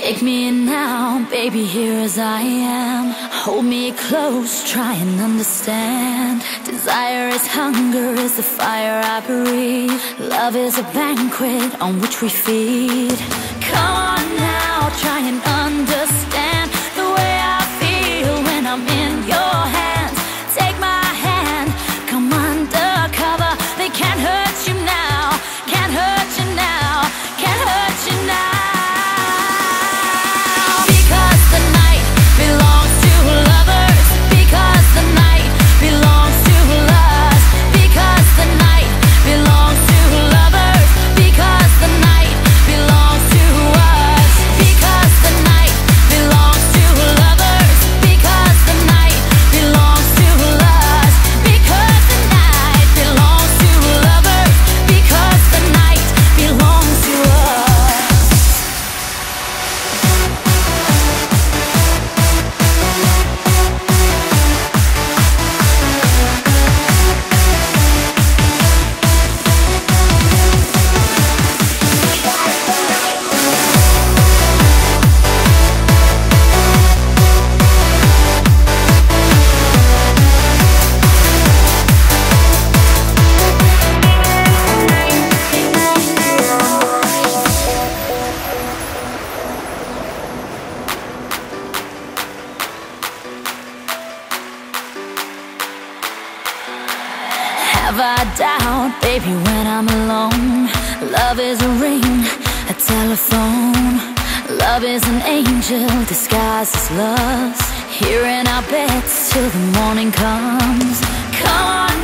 Take me in now, baby, here as I am. Hold me close, try and understand. Desire is hunger, is the fire I breathe. Love is a banquet on which we feed. Come on now, try and understand the way I feel when I'm in your hands. Take my hand, come undercover. They can't hurt you now, can't hurt you now, can't hurt you now. Have I doubt, baby, when I'm alone? Love is a ring, a telephone. Love is an angel disguised as lust, here in our beds till the morning comes. Come on